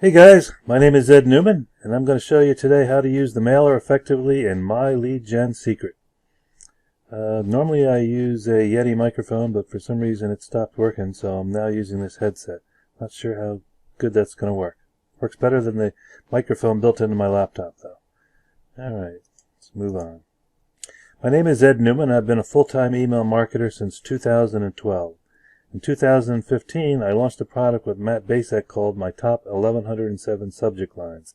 Hey guys, my name is Ed Newman, and I'm going to show you today how to use the mailer effectively in MyLeadGenSecret. Normally I use a Yeti microphone, but for some reason it stopped working, so I'm now using this headset. Not sure how good that's going to work. Works better than the microphone built into my laptop, though. Alright, let's move on. My name is Ed Newman. I've been a full-time email marketer since 2012. In 2015, I launched a product with Matt Basek called my top 1107 subject lines.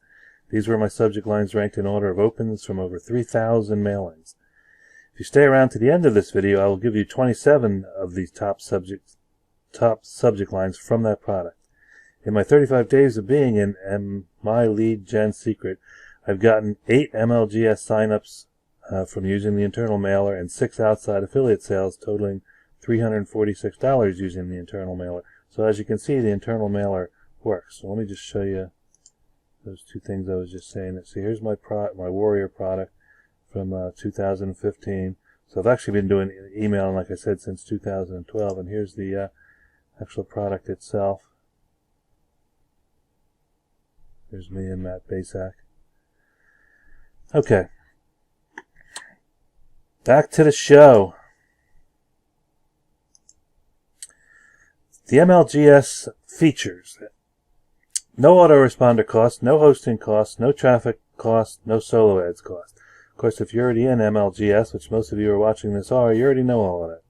These were my subject lines ranked in order of opens from over 3,000 mailings. If you stay around to the end of this video, I will give you 27 of these top subject lines from that product. In my 35 days of being in MyLeadGenSecret, I've gotten 8 MLGS signups from using the internal mailer and 6 outside affiliate sales totaling $346 using the internal mailer. So as you can see, the internal mailer works. So let me just show you those two things I was just saying. See, here's my Warrior product from 2015. So I've actually been doing emailing, like I said, since 2012. And here's the actual product itself. Here's me and Matt Basek. Okay. Back to the show. The MLGS features: no autoresponder cost, no hosting cost, no traffic cost, no solo ads cost. Of course, if you're already in MLGS, which most of you are watching this are, you already know all of that.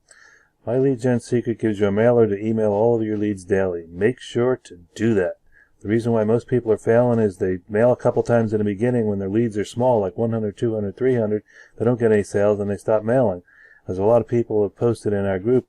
MyLeadGenSecret gives you a mailer to email all of your leads daily. Make sure to do that. The reason why most people are failing is they mail a couple times in the beginning when their leads are small, like 100, 200, 300. They don't get any sales and they stop mailing. As a lot of people have posted in our group,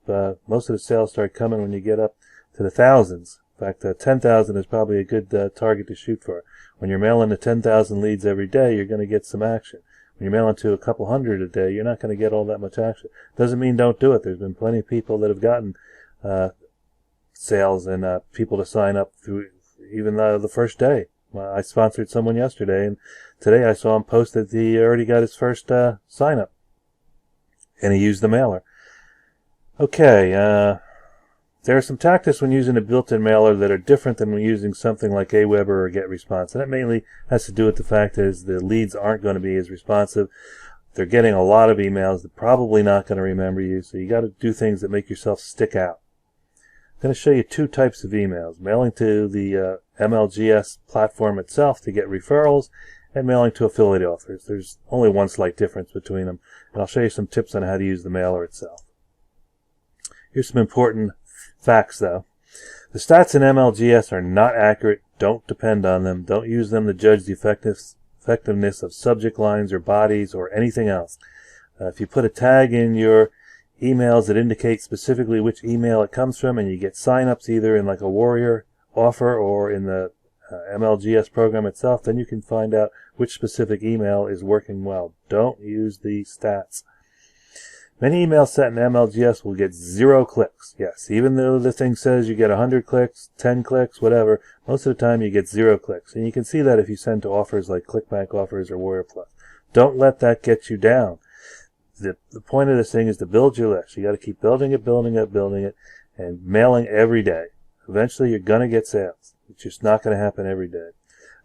most of the sales start coming when you get up to the thousands. In fact, 10,000 is probably a good target to shoot for. When you're mailing to 10,000 leads every day, you're going to get some action. When you're mailing to a couple hundred a day, you're not going to get all that much action. Doesn't mean don't do it. There's been plenty of people that have gotten sales and people to sign up through even the first day. I sponsored someone yesterday, and today I saw him post that he already got his first sign up. And he used the mailer. Okay, there are some tactics when using a built-in mailer that are different than when using something like Aweber or GetResponse. And that mainly has to do with the fact that the leads aren't going to be as responsive. They're getting a lot of emails. They're probably not going to remember you. So you got to do things that make yourself stick out. I'm going to show you two types of emails: mailing to the MLGS platform itself to get referrals, and mailing to affiliate offers. There's only one slight difference between them, and I'll show you some tips on how to use the mailer itself. Here's some important facts, though. The stats in MLGS are not accurate. Don't depend on them. Don't use them to judge the effectiveness of subject lines or bodies or anything else. If you put a tag in your emails that indicate specifically which email it comes from, and you get signups either in like a Warrior offer or in the MLGS program itself, then you can find out which specific email is working well. Don't use the stats. Many emails set in MLGS will get 0 clicks. Yes, even though the thing says you get 100 clicks, 10 clicks, whatever, most of the time you get 0 clicks. And you can see that if you send to offers like ClickBank offers or Warrior Plus. Don't let that get you down. The point of this thing is to build your list. You got to keep building it, and mailing every day. Eventually you're going to get sales. It's just not going to happen every day.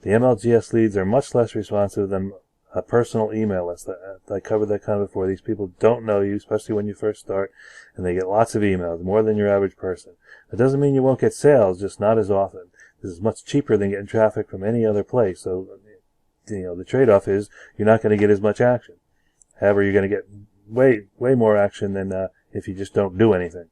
The MLGS leads are much less responsive than a personal email list. I covered that kind of before. These people don't know you, especially when you first start, and they get lots of emails, more than your average person. That doesn't mean you won't get sales, just not as often. This is much cheaper than getting traffic from any other place. So, the trade-off is you're not going to get as much action. However, you're going to get way more action than if you just don't do anything.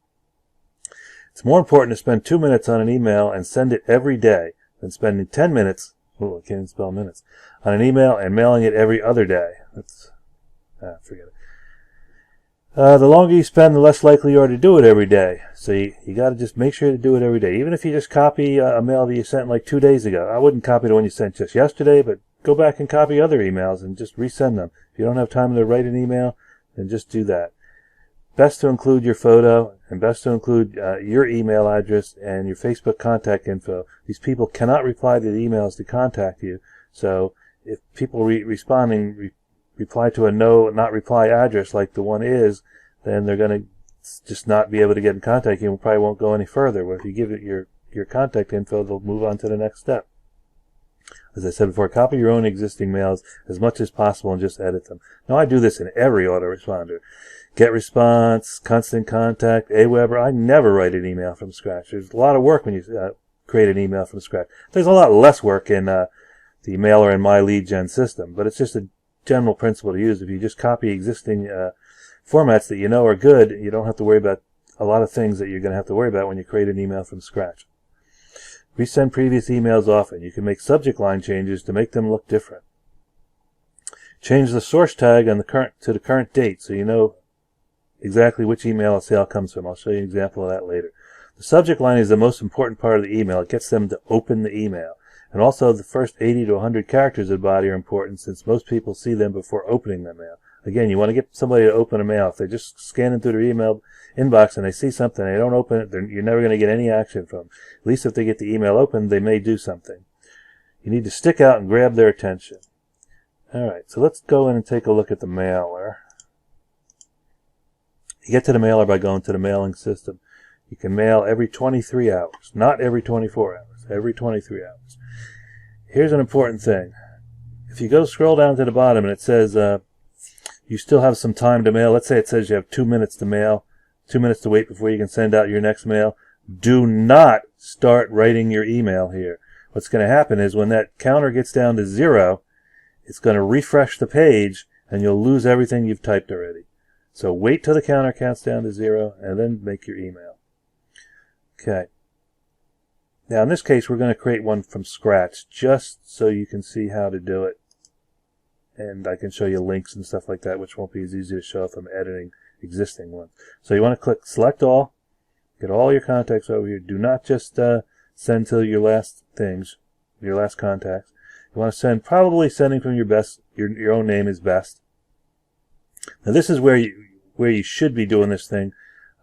It's more important to spend 2 minutes on an email and send it every day than spending 10 minutes, I can't even spell minutes, on an email and mailing it every other day. Forget it. The longer you spend, the less likely you are to do it every day. So you got to just make sure to do it every day. Even if you just copy a mail that you sent like 2 days ago. I wouldn't copy the one you sent just yesterday, but go back and copy other emails and just resend them. If you don't have time to write an email, then just do that. Best to include your photo, and best to include your email address and your Facebook contact info. These people cannot reply to the emails to contact you. So if people reply to a not reply address like the one is, then they're going to just not be able to get in contact. You probably won't go any further. But if you give it your contact info, they'll move on to the next step. As I said before, copy your own existing mails as much as possible and just edit them. Now, I do this in every autoresponder. Get response, constant contact, Aweber. I never write an email from scratch. There's a lot of work when you create an email from scratch. There's a lot less work in the mailer and MyLeadGen system, but it's just a general principle to use. If you just copy existing formats that you know are good, you don't have to worry about a lot of things that you're going to have to worry about when you create an email from scratch. Resend previous emails often. You can make subject line changes to make them look different. Change the source tag on to the current date so you know exactly which email a sale comes from. I'll show you an example of that later. The subject line is the most important part of the email. It gets them to open the email. And also the first 80 to 100 characters of the body are important since most people see them before opening the mail. Again, you want to get somebody to open a mail. If they're just scanning through their email inbox and they see something and they don't open it, you're never going to get any action from them. At least if they get the email open, they may do something. You need to stick out and grab their attention. Alright, so let's go in and take a look at the mailer. You get to the mailer by going to the mailing system. You can mail every 23 hours, not every 24 hours, every 23 hours. Here's an important thing. If you go scroll down to the bottom and it says you still have some time to mail, let's say it says you have 2 minutes to mail, 2 minutes to wait before you can send out your next mail, do not start writing your email here. What's going to happen is when that counter gets down to 0, it's going to refresh the page and you'll lose everything you've typed already. So wait till the counter counts down to 0 and then make your email. Okay. Now in this case we're going to create one from scratch just so you can see how to do it. And I can show you links and stuff like that, which won't be as easy to show if I'm editing existing ones. So you want to click Select All, get all your contacts over here. Do not just send to your last things, your last contacts. You want to send, probably sending from your own name is best. Now this is where you should be doing this thing.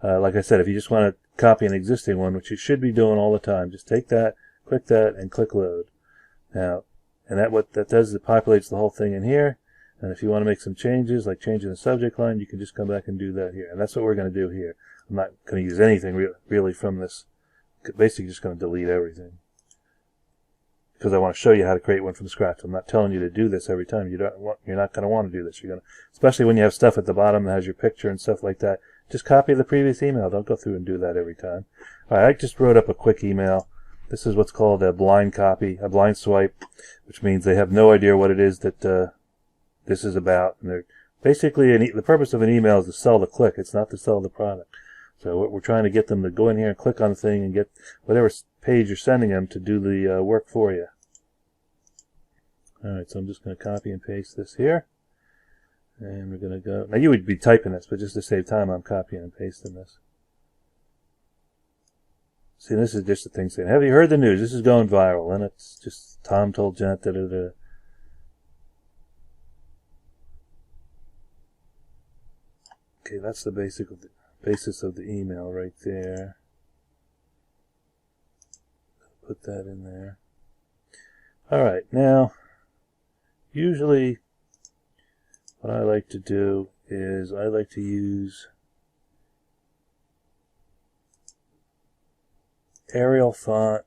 Like I said, if you just want to copy an existing one, which you should be doing all the time, just take that, and click Load. Now, and what that does is it populates the whole thing in here. And if you want to make some changes, like changing the subject line, you can just come back and do that here. And that's what we're going to do here. I'm not going to use anything really from this. Basically just going to delete everything. Because I want to show you how to create one from scratch. I'm not telling you to do this every time. You're not going to want to do this. You're going to, especially when you have stuff at the bottom that has your picture and stuff like that. Just copy the previous email. Don't go through and do that every time. All right, I just wrote up a quick email. This is what's called a blind copy, a blind swipe, which means they have no idea what it is that this is about. And they're basically, the purpose of an email is to sell the click. It's not to sell the product. So we're trying to get them to go in here and click on the thing and get whatever page you're sending them to do the work for you. All right, so I'm just going to copy and paste this here. And we're going to go. Now you would be typing this, but just to save time, I'm copying and pasting this. See, this is just a thing saying, have you heard the news? This is going viral. And it's just Tom told Janet, da-da-da. Okay, that's the basis of the email right there. Put that in there. All right, now, usually what I like to do is I like to use Arial font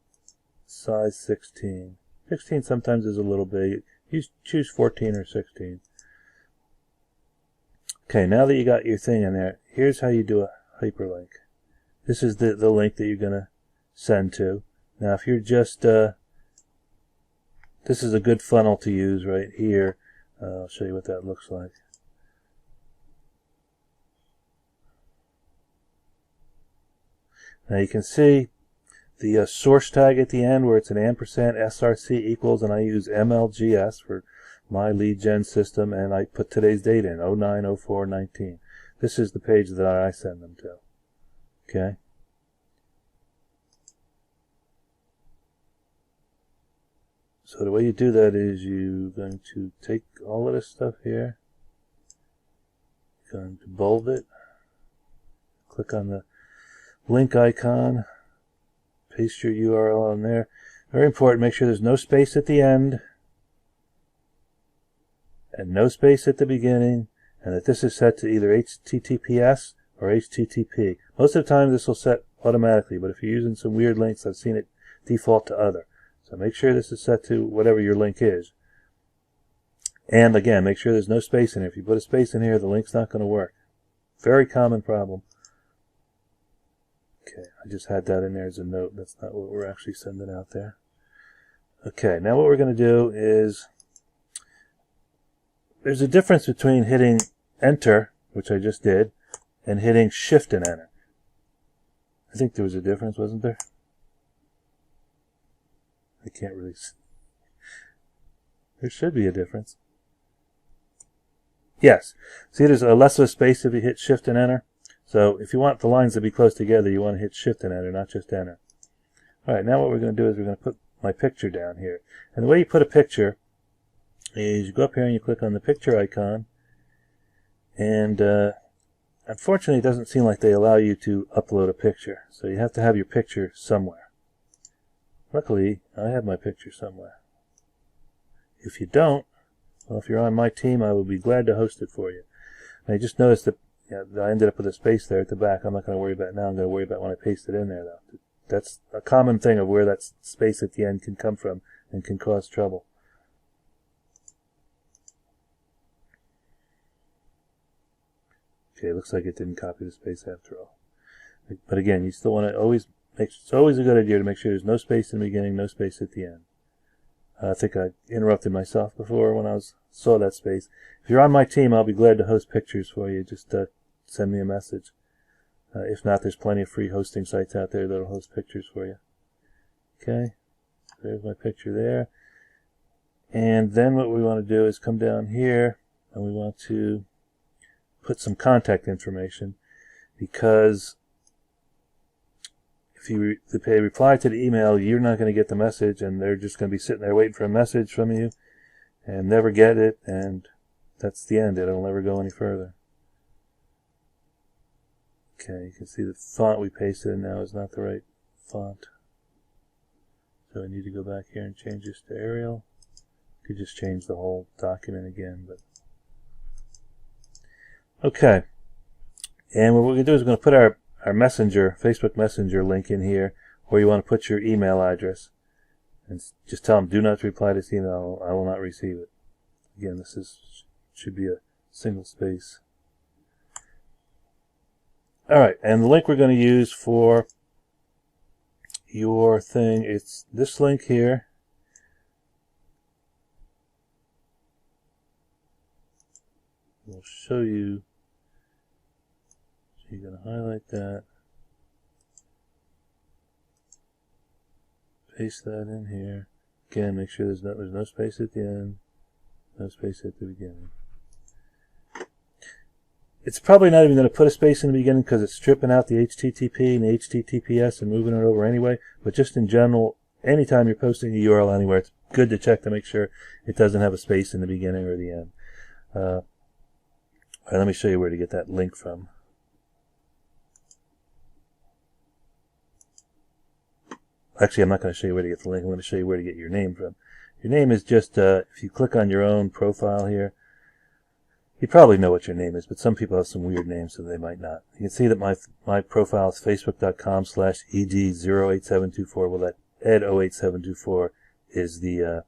size 16. 16 sometimes is a little big. You choose 14 or 16. Okay, now that you got your thing in there, here's how you do a hyperlink. This is the link that you're going to send to. Now if you're just, this is a good funnel to use right here. I'll show you what that looks like. Now you can see the source tag at the end where it's an ampersand src equals, and I use MLGS for my lead gen system, and I put today's date in, 09/04/19. This is the page that I send them to. Okay. So the way you do that is you're going to take all of this stuff here, you're going to bold it, click on the link icon, paste your URL on there. Very important, make sure there's no space at the end and no space at the beginning, and that this is set to either HTTPS or HTTP. Most of the time this will set automatically, but if you're using some weird links, I've seen it default to other. So make sure this is set to whatever your link is. And again, make sure there's no space in here. If you put a space in here, the link's not going to work. Very common problem. Okay, I just had that in there as a note. That's not what we're actually sending out there. Okay, now what we're going to do is, there's a difference between hitting Enter, which I just did, and hitting Shift and Enter. I think there was a difference, wasn't there? I can't really see. There should be a difference. Yes. See, there's a less of a space if you hit Shift and Enter. So if you want the lines to be close together, you want to hit Shift and Enter, not just Enter. All right, now what we're going to do is we're going to put my picture down here. And the way you put a picture is you go up here and you click on the picture icon. And unfortunately, it doesn't seem like they allow you to upload a picture. So you have to have your picture somewhere. Luckily, I have my picture somewhere. If you don't, well, if you're on my team, I will be glad to host it for you. And I just noticed that I ended up with a space there at the back. I'm not going to worry about it now. I'm going to worry about when I paste it in there, though. That's a common thing of where that space at the end can come from and can cause trouble. Okay, it looks like it didn't copy the space after all. But again, you still want to always it's always a good idea to make sure there's no space in the beginning, no space at the end. I think I interrupted myself before when I saw that space. If you're on my team, I'll be glad to host pictures for you. Just send me a message. If not, there's plenty of free hosting sites out there that'll host pictures for you. Okay, there's my picture there. And then what we want to do is come down here and we want to put some contact information, because if you reply to the email, you're not going to get the message, and they're just going to be sitting there waiting for a message from you and never get it, and that's the end. It'll never go any further. Okay, you can see the font we pasted in now is not the right font. So I need to go back here and change this to Arial. You could just change the whole document again, but okay. And what we're going to do is we're going to put our Messenger, Facebook Messenger link in here, where you want to put your email address. And just tell them, do not reply to this email, I will not receive it. Again, this should be a single space. Alright, and the link we're going to use for your thing, it's this link here. We'll show you. So you're going to highlight that. Paste that in here. Again, make sure there's no space at the end, no space at the beginning. It's probably not even going to put a space in the beginning because it's stripping out the HTTP and the HTTPS and moving it over anyway. But just in general, anytime you're posting a URL anywhere, it's good to check to make sure it doesn't have a space in the beginning or the end. All right, let me show you where to get that link from. Actually, I'm not going to show you where to get the link. I'm going to show you where to get your name from. Your name is just, if you click on your own profile here, you probably know what your name is, but some people have some weird names, so they might not. You can see that my profile is facebook.com/ed08724. Well, that ed08724 is the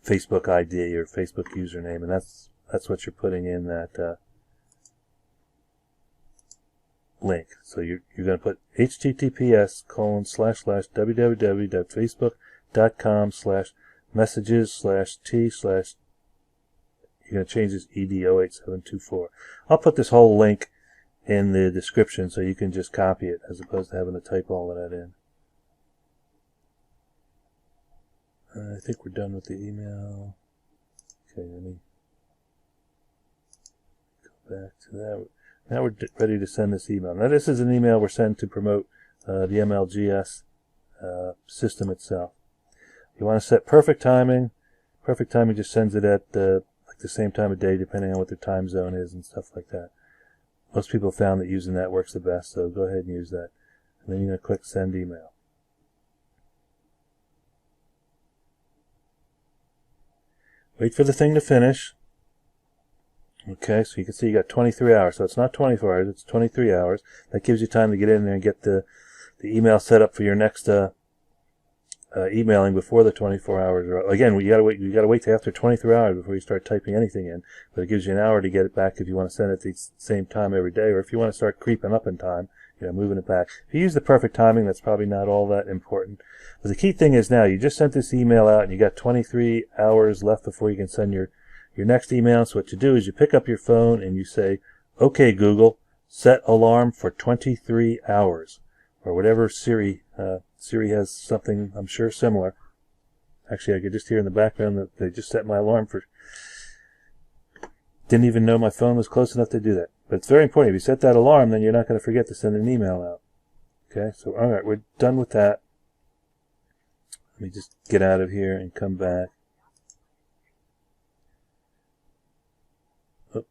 Facebook ID or Facebook username, and that's what you're putting in that link. So you're going to put https://www.facebook.com/messages/t/ You're going to change this ed08724. I'll put this whole link in the description so you can just copy it as opposed to having to type all of that in. I think we're done with the email. Okay, let me go back to that. Now we're ready to send this email. Now this is an email we're sending to promote the MLGS system itself. You want to set perfect timing. Perfect timing just sends it at the same time of day, depending on what their time zone is and stuff like that. Most people found that using that works the best, so go ahead and use that. And then you're going to click Send Email. Wait for the thing to finish. Okay, so you can see you got 23 hours. So it's not 24 hours, it's 23 hours. That gives you time to get in there and get the email set up for your next emailing before the 24 hours. Again, you gotta wait till after 23 hours before you start typing anything in. But it gives you an hour to get it back if you want to send it at the same time every day, or if you want to start creeping up in time, moving it back. If you use the perfect timing, that's probably not all that important. But the key thing is now, you just sent this email out and you got 23 hours left before you can send your next email. So what you do is you pick up your phone and you say, "Okay, Google, set alarm for 23 hours." Or whatever Siri has something, I'm sure, similar. Actually, I could just hear in the background that they just set my alarm for... Didn't even know my phone was close enough to do that. But it's very important. If you set that alarm, then you're not going to forget to send an email out. Okay, so all right, we're done with that. Let me just get out of here and come back. Oh,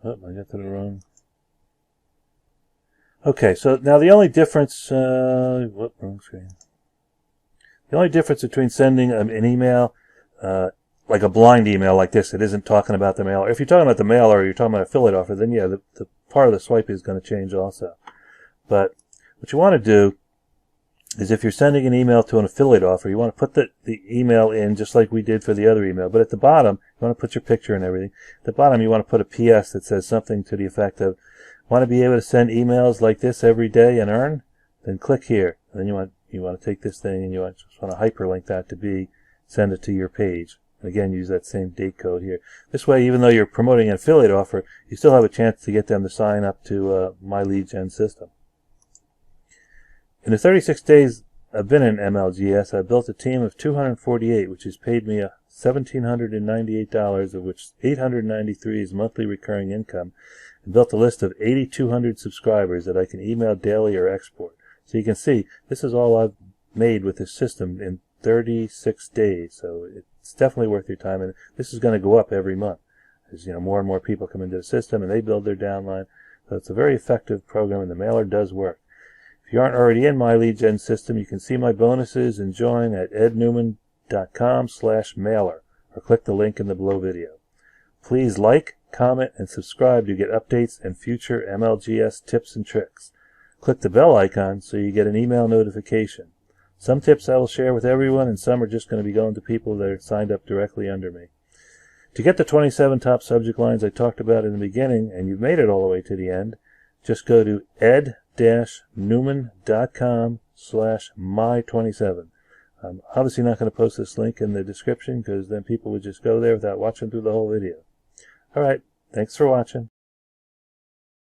I got to the wrong... Okay, so now the only difference, wrong screen. The only difference between sending an email, like a blind email like this, that isn't talking about the mailer. If you're talking about the mailer or you're talking about affiliate offer, then yeah, the part of the swipe is going to change also. But what you want to do is, if you're sending an email to an affiliate offer, you want to put the email in just like we did for the other email. But at the bottom, you want to put your picture and everything. At the bottom, you want to put a PS that says something to the effect of, "Want to be able to send emails like this every day and earn? Then click here." And then you want to take this thing and you just want to hyperlink that to send it to your page. And again, use that same date code here. This way, even though you're promoting an affiliate offer, you still have a chance to get them to sign up to My Lead Gen system. In the 36 days I've been in MLGS, I built a team of 248, which has paid me $1,798, of which $893 is monthly recurring income, and built a list of 8,200 subscribers that I can email daily or export. So you can see, this is all I've made with this system in 36 days. So it's definitely worth your time, and this is going to go up every month as more and more people come into the system and they build their downline. So it's a very effective program, and the mailer does work. If you aren't already in my lead gen system, you can see my bonuses and join at ednewman.com/mailer, or click the link in the below video. Please like, comment, and subscribe to get updates and future MLGS tips and tricks. Click the bell icon so you get an email notification. Some tips I will share with everyone, and some are just going to be going to people that are signed up directly under me. To get the 27 top subject lines I talked about in the beginning, and you've made it all the way to the end, just go to ed-newman.com/my27. I'm obviously not going to post this link in the description, because then people would just go there without watching through the whole video. Alright, thanks for watching.